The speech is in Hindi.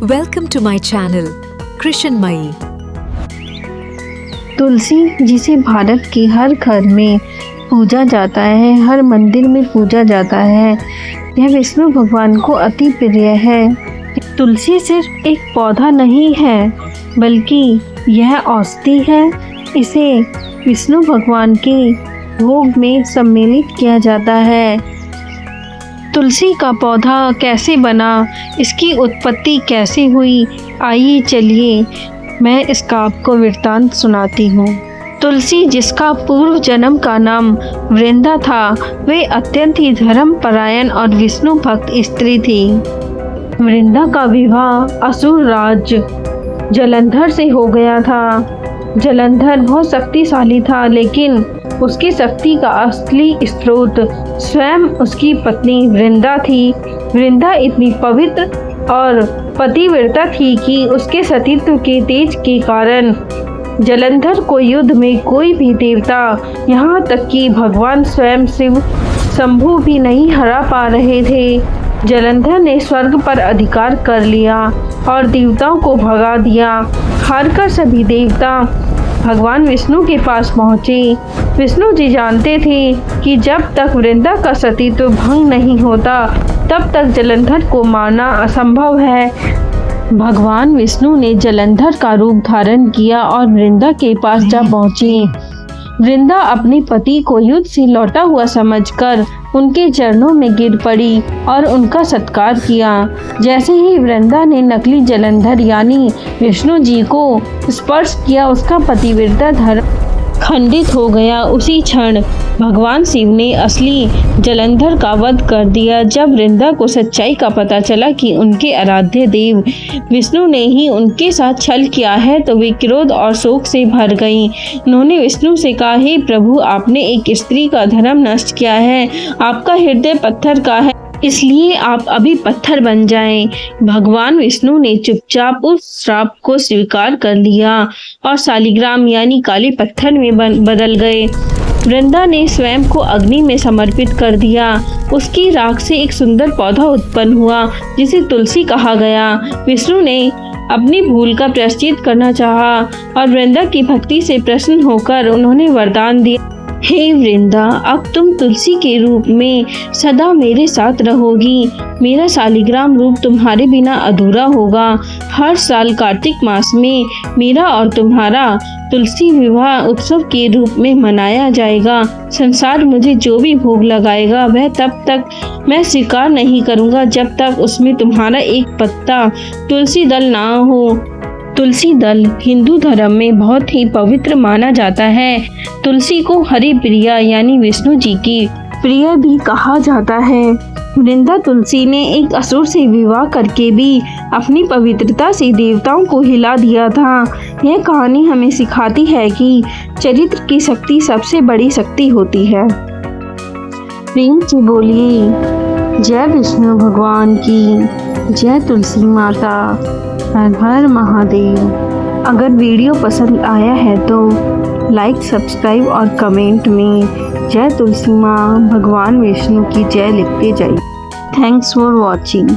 Welcome to my channel, कृष्णमयी। तुलसी जिसे भारत के हर घर में पूजा जाता है, हर मंदिर में पूजा जाता है, यह विष्णु भगवान को अति प्रिय है। तुलसी सिर्फ एक पौधा नहीं है, बल्कि यह औषधि है। इसे विष्णु भगवान के भोग में सम्मिलित किया जाता है। तुलसी का पौधा कैसे बना, इसकी उत्पत्ति कैसे हुई, आइए चलिए मैं इसका आपको वृत्तांत सुनाती हूँ। तुलसी, जिसका पूर्व जन्म का नाम वृंदा था, वे अत्यंत ही धर्मपरायण और विष्णु भक्त स्त्री थी। वृंदा का विवाह असुर राज जलंधर से हो गया था। जलंधर बहुत शक्तिशाली था, लेकिन उसकी शक्ति का असली स्रोत स्वयं उसकी पत्नी वृंदा थी। वृंदा इतनी पवित्र और पतिव्रता थी कि उसके सतीत्व के तेज के कारण जलंधर को युद्ध में कोई भी देवता, यहाँ तक कि भगवान स्वयं शिव शंभु भी नहीं हरा पा रहे थे। जलंधर ने स्वर्ग पर अधिकार कर लिया और देवताओं को भगा दिया। हारकर सभी देवता भगवान विष्णु के पास पहुँचे। विष्णु जी जानते थे कि जब तक वृंदा का सतीत्व भंग नहीं होता, तब तक जलंधर को मारना असंभव है। भगवान विष्णु ने जलंधर का रूप धारण किया और वृंदा के पास जा पहुँची। वृंदा अपने पति को युद्ध से लौटा हुआ समझकर उनके चरणों में गिर पड़ी और उनका सत्कार किया। जैसे ही वृंदा ने नकली जलंधर यानी विष्णु जी को स्पर्श किया, उसका पतिव्रता धर्म खंडित हो गया। उसी क्षण भगवान शिव ने असली जलंधर का वध कर दिया। जब वृंदा को सच्चाई का पता चला कि उनके आराध्य देव विष्णु ने ही उनके साथ छल किया है, तो वे क्रोध और शोक से भर गईं। उन्होंने विष्णु से कहा, हे प्रभु, आपने एक स्त्री का धर्म नष्ट किया है। आपका हृदय पत्थर का है, इसलिए आप अभी पत्थर बन जाएं। भगवान विष्णु ने चुपचाप उस श्राप को स्वीकार कर लिया और शालिग्राम यानी काले पत्थर में बदल गए। वृंदा ने स्वयं को अग्नि में समर्पित कर दिया। उसकी राख से एक सुंदर पौधा उत्पन्न हुआ, जिसे तुलसी कहा गया। विष्णु ने अपनी भूल का प्रायश्चित करना चाहा और वृंदा की भक्ति से प्रसन्न होकर उन्होंने वरदान दिया, हे वृंदा, अब तुम तुलसी के रूप में सदा मेरे साथ रहोगी। मेरा शालिग्राम रूप तुम्हारे बिना अधूरा होगा। हर साल कार्तिक मास में मेरा और तुम्हारा तुलसी विवाह उत्सव के रूप में मनाया जाएगा। संसार मुझे जो भी भोग लगाएगा, वह तब तक मैं स्वीकार नहीं करूँगा जब तक उसमें तुम्हारा एक पत्ता तुलसी दल ना हो। तुलसी दल हिंदू धर्म में बहुत ही पवित्र माना जाता है। तुलसी को हरि प्रिया यानी विष्णु जी की प्रिय भी कहा जाता है। वृंदा तुलसी ने एक असुर से विवाह करके भी अपनी पवित्रता से देवताओं को हिला दिया था। यह कहानी हमें सिखाती है कि चरित्र की शक्ति सबसे बड़ी शक्ति होती है। प्रेम से बोलिए जय विष्णु भगवान की, जय तुलसी माता, हर हर महादेव। अगर वीडियो पसंद आया है तो लाइक, सब्सक्राइब और कमेंट में जय तुलसी माँ, भगवान विष्णु की जय लिखते जाइए। Thanks for watching.